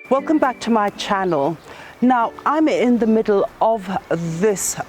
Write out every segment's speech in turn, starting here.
Welcome back to my channel. Now I'm in the middle of this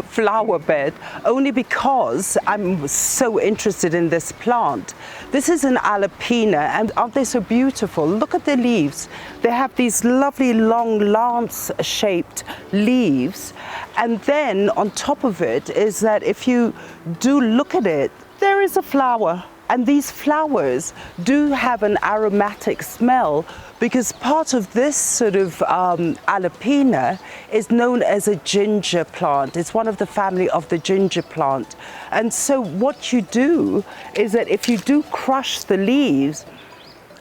flower bed only because I'm so interested in this plant. This is an Alpinia, and aren't they so beautiful? Look at the leaves. They have these lovely long lance-shaped leaves, and then on top of it is that if you do look at it, there is a flower. And these flowers do have an aromatic smell because part of this sort of Alpinia is known as a ginger plant. It's one of the family of the ginger plant. And so what you do is that if you do crush the leaves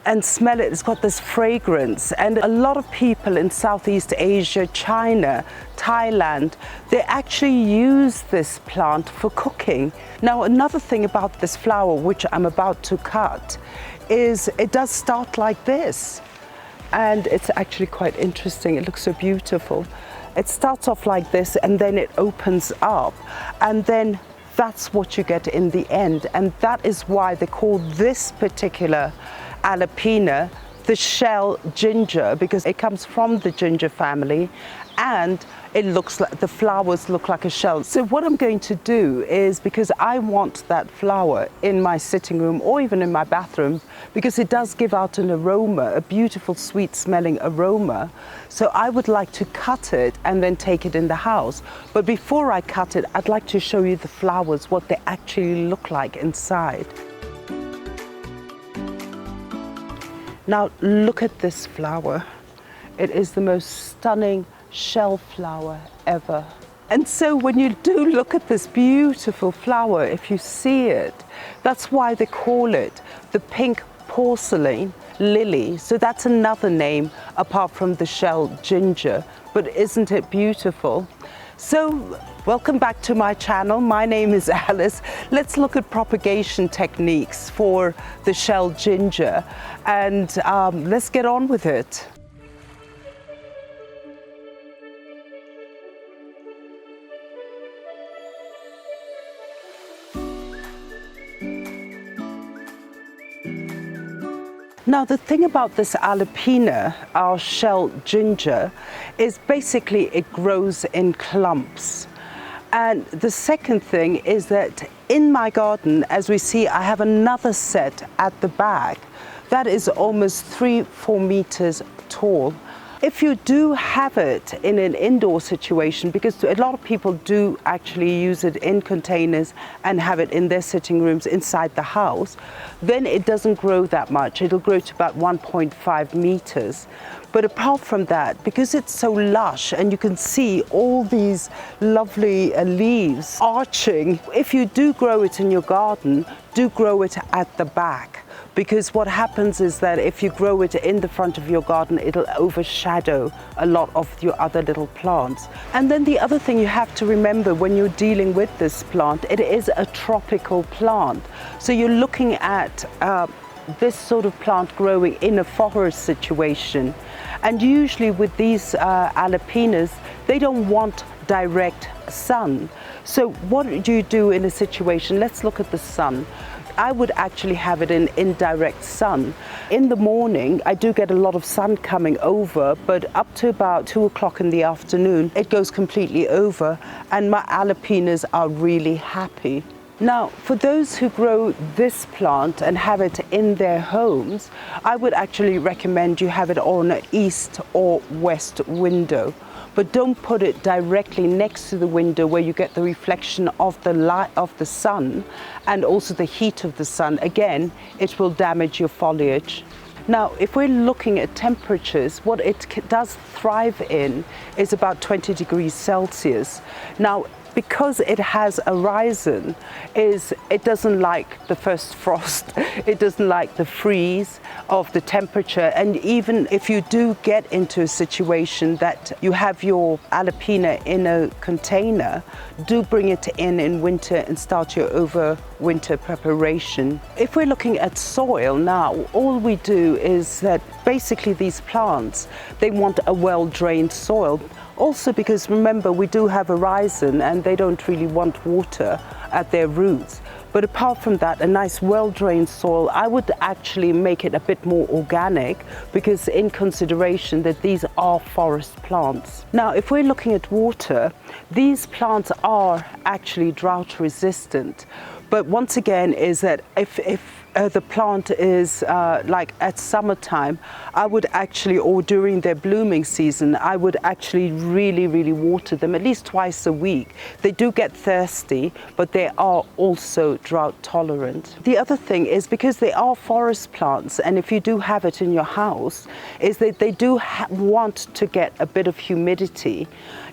and smell it, it's got this fragrance. And a lot of people in Southeast Asia, China, Thailand, they actually use this plant for cooking. Now, another thing about this flower, which I'm about to cut, is it does start like this. And it's actually quite interesting. It looks so beautiful. It starts off like this and then it opens up, and then that's what you get in the end. And that is why they call this particular Alpinia the shell ginger, because it comes from the ginger family and it looks like the flowers look like a shell. So what I'm going to do is, because I want that flower in my sitting room or even in my bathroom, because it does give out an aroma, a beautiful sweet smelling aroma. So I would like to cut it and then take it in the house. But before I cut it, I'd like to show you the flowers, what they actually look like inside. Now look at this flower. It is the most stunning shell flower ever. And so when you do look at this beautiful flower, if you see it, that's why they call it the pink porcelain lily. So that's another name apart from the shell ginger, but isn't it beautiful? So welcome back to my channel. My name is Alice. Let's look at propagation techniques for the shell ginger, and let's get on with it. Now the thing about this Alpinia, our shell ginger, is basically it grows in clumps. And the second thing is that in my garden, as we see, I have another set at the back that is almost 3-4 meters tall. If you do have it in an indoor situation, because a lot of people do actually use it in containers and have it in their sitting rooms inside the house, then it doesn't grow that much. It'll grow to about 1.5 meters. But apart from that, because it's so lush and you can see all these lovely leaves arching, if you do grow it in your garden, do grow it at the back. Because what happens is that if you grow it in the front of your garden, it'll overshadow a lot of your other little plants. And then the other thing you have to remember when you're dealing with this plant, it is a tropical plant. So you're looking at this sort of plant growing in a forest situation. And usually with these Alpinias, they don't want direct sun. So what do you do in a situation? Let's look at the sun. I would actually have it in indirect sun. In the morning, I do get a lot of sun coming over, but up to about 2 o'clock in the afternoon, it goes completely over, and my Alpinias are really happy. Now, for those who grow this plant and have it in their homes, I would actually recommend you have it on an east or west window. But don't put it directly next to the window where you get the reflection of the light of the sun and also the heat of the sun. Again, it will damage your foliage. Now, if we're looking at temperatures, what it does thrive in is about 20 degrees Celsius. Now, because it has a rhizome, it doesn't like the first frost, it doesn't like the freeze of the temperature. And even if you do get into a situation that you have your Alpinia in a container, do bring it in winter and start your overwinter preparation. If we're looking at soil now, all we do is that basically these plants, they want a well-drained soil. Also because remember, we do have a rhizome and they don't really want water at their roots. But apart from that, a nice well-drained soil, I would actually make it a bit more organic, because in consideration that these are forest plants. Now, if we're looking at water, these plants are actually drought resistant. But once again, is that if the plant is like at summertime, I would actually, or during their blooming season, I would actually really water them at least twice a week. They do get thirsty, but they are also drought tolerant. The other thing is, because they are forest plants, and if you do have it in your house, is that they do want to get a bit of humidity.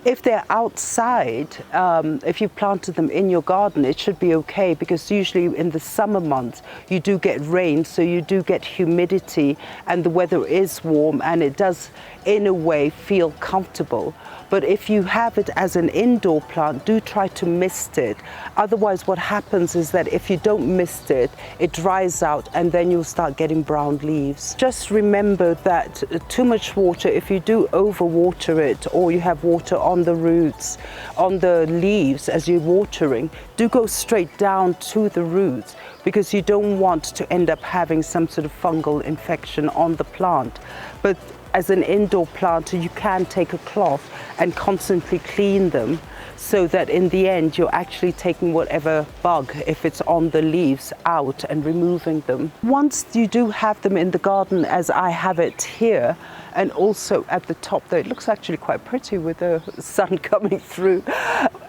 If they're outside, if you planted them in your garden, it should be okay, because usually in the summer months you do get rain, so you do get humidity and the weather is warm and it does in a way feel comfortable. But if you have it as an indoor plant, do try to mist it. Otherwise what happens is that if you don't mist it, it dries out and then you'll start getting brown leaves. Just remember that too much water, if you do overwater it, or you have water on the roots, on the leaves as you're watering, do go straight down to the roots, because you don't want to end up having some sort of fungal infection on the plant. But as an indoor plant, you can take a cloth and constantly clean them, so that in the end you're actually taking whatever bug, if it's on the leaves, out and removing them. Once you do have them in the garden, as I have it here, and also at the top there, it looks actually quite pretty with the sun coming through,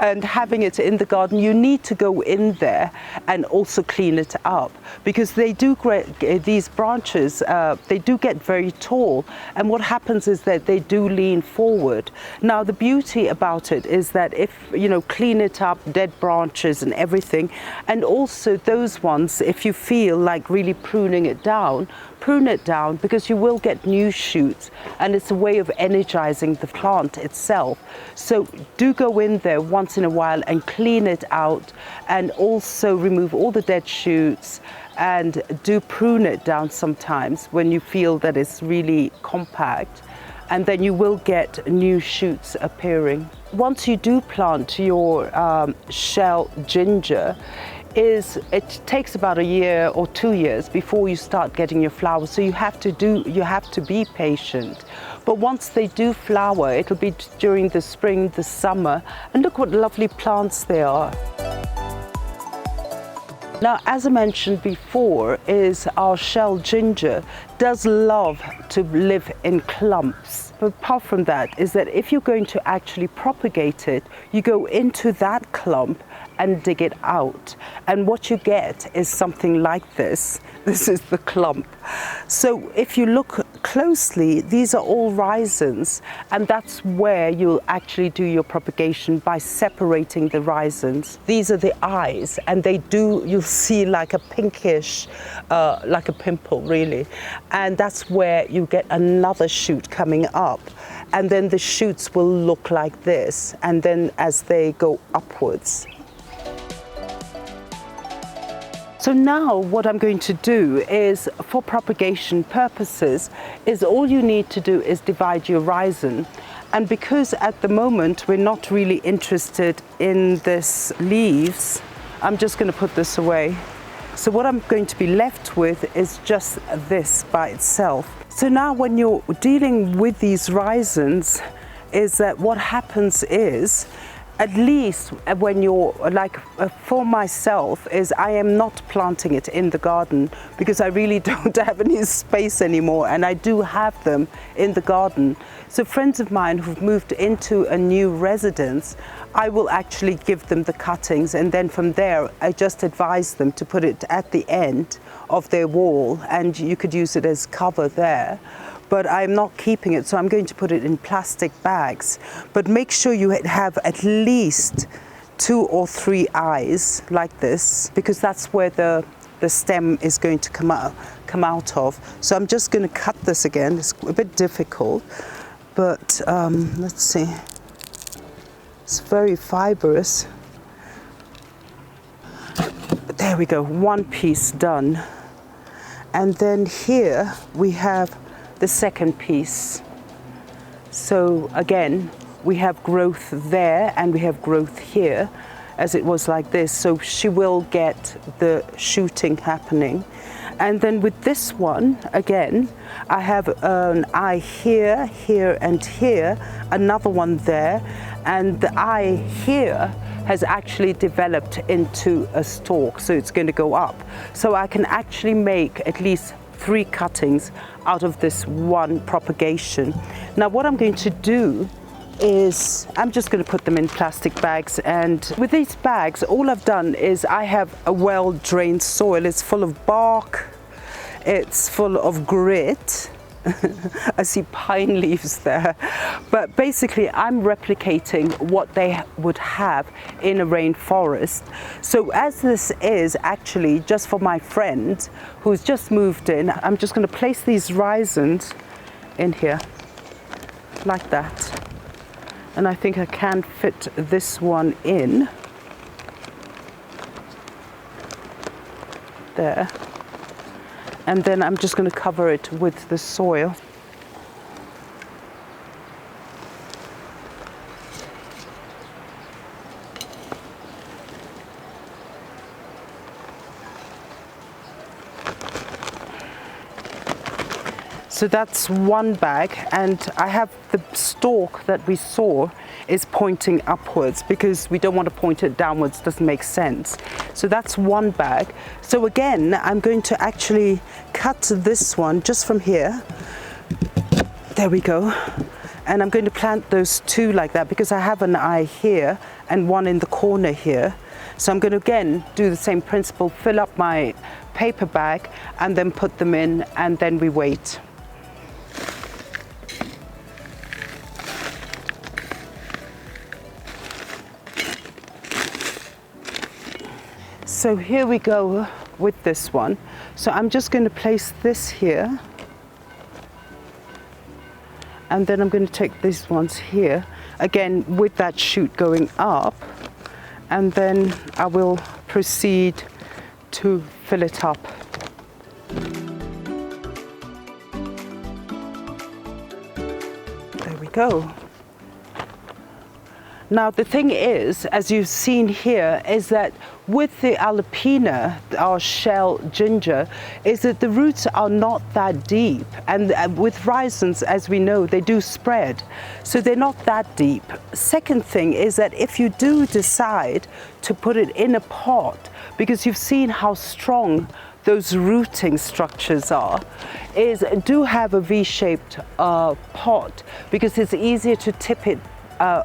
and having it in the garden, you need to go in there and also clean it up, because they do these branches, they do get very tall, and what happens is that they do lean forward. Now the beauty about it is that if you know, clean it up, dead branches and everything, and also those ones, if you feel like really pruning it down, prune it down, because you will get new shoots, and it's a way of energizing the plant itself. So do go in there once in a while and clean it out, and also remove all the dead shoots, and do prune it down sometimes when you feel that it's really compact, and then you will get new shoots appearing. Once you do plant your shell ginger, it takes about a year or 2 years before you start getting your flowers, so you have to be patient. But once they do flower, it'll be during the spring, the summer, and look what lovely plants they are. Now, as I mentioned before, is our shell ginger does love to live in clumps. But apart from that, is that if you're going to actually propagate it, you go into that clump and dig it out. And what you get is something like this. This is the clump. So if you look closely, these are all rhizomes, and that's where you'll actually do your propagation, by separating the rhizomes. These are the eyes, and you'll see like a pinkish, like a pimple really. And that's where you get another shoot coming up. And then the shoots will look like this, and then as they go upwards. So now what I'm going to do is, for propagation purposes, is all you need to do is divide your rhizome. And because at the moment we're not really interested in this leaves, I'm just going to put this away. So what I'm going to be left with is just this by itself. So now when you're dealing with these rhizomes, is that what happens is, at least when you're like, for myself, is I am not planting it in the garden, because I really don't have any space anymore, and I do have them in the garden. So friends of mine who've moved into a new residence, I will actually give them the cuttings, and then from there I just advise them to put it at the end of their wall, and you could use it as cover there. But I'm not keeping it, so I'm going to put it in plastic bags. But make sure you have at least 2 or 3 eyes like this, because that's where the stem is going to come out of. So I'm just going to cut this again. It's a bit difficult, but let's see. It's very fibrous. But there we go, one piece done. And then here we have the second piece. So again, we have growth there and we have growth here, as it was like this. So she will get the shooting happening. And then with this one, again, I have an eye here, here and here, another one there, and the eye here has actually developed into a stalk, so it's going to go up. So I can actually make at least 3 cuttings out of this one propagation. Now what I'm going to do is I'm just going to put them in plastic bags, and with these bags all I've done is I have a well-drained soil. It's full of bark, it's full of grit. I see pine leaves there, but basically I'm replicating what they would have in a rainforest. So as this is actually just for my friend who's just moved in, I'm just going to place these rhizomes in here like that. And I think I can fit this one in there. And then I'm just going to cover it with the soil. So that's one bag, and I have the stalk that we saw is pointing upwards because we don't want to point it downwards, doesn't make sense. So that's one bag. So again, I'm going to actually cut this one just from here. There we go. And I'm going to plant those 2 like that because I have an eye here and one in the corner here. So I'm going to again do the same principle, fill up my paper bag and then put them in, and then we wait. So here we go with this one. So I'm just going to place this here, and then I'm going to take these ones here, again with that shoot going up, and then I will proceed to fill it up. There we go. Now the thing is, as you've seen here, is that with the Alpinia, our shell ginger, is that the roots are not that deep, and with rhizomes, as we know, they do spread, so they're not that deep. Second thing is that if you do decide to put it in a pot, because you've seen how strong those rooting structures are, is do have a V-shaped pot, because it's easier to tip it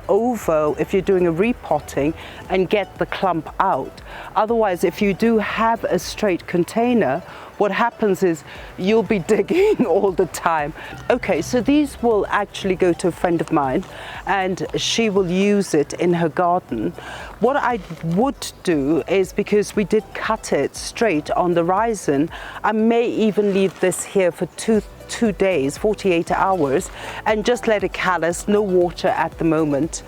over if you're doing a repotting and get the clump out. Otherwise, if you do have a straight container, what happens is you'll be digging all the time. Okay, so these will actually go to a friend of mine and she will use it in her garden. What I would do is, because we did cut it straight on the rhizome, I may even leave this here for two days, 48 hours, and just let it callus, no water at the moment.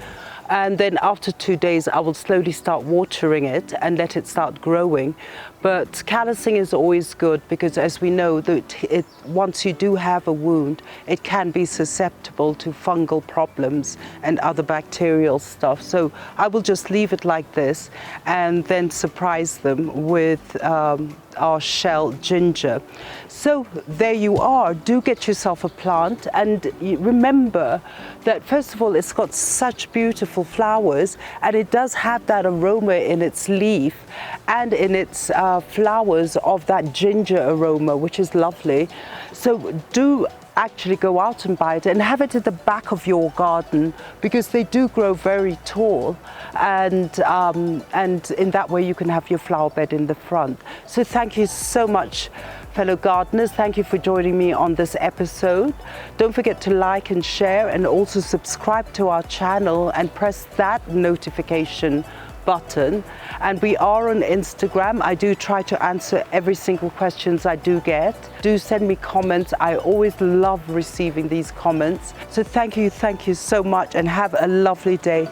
And then after 2 days, I will slowly start watering it and let it start growing. But callusing is always good, because as we know, that once you do have a wound, it can be susceptible to fungal problems and other bacterial stuff. So I will just leave it like this and then surprise them with our shell ginger. So there you are. Do get yourself a plant, and remember that first of all, it's got such beautiful flowers, and it does have that aroma in its leaf and in its flowers of that ginger aroma, which is lovely. So do actually go out and buy it and have it at the back of your garden, because they do grow very tall, and in that way you can have your flower bed in the front. So thank you so much, fellow gardeners. Thank you for joining me on this episode. Don't forget to like and share, and also subscribe to our channel and press that notification button. And we are on Instagram. I do try to answer every single questions I do get. Do send me comments. I always love receiving these comments. So thank you so much, and have a lovely day.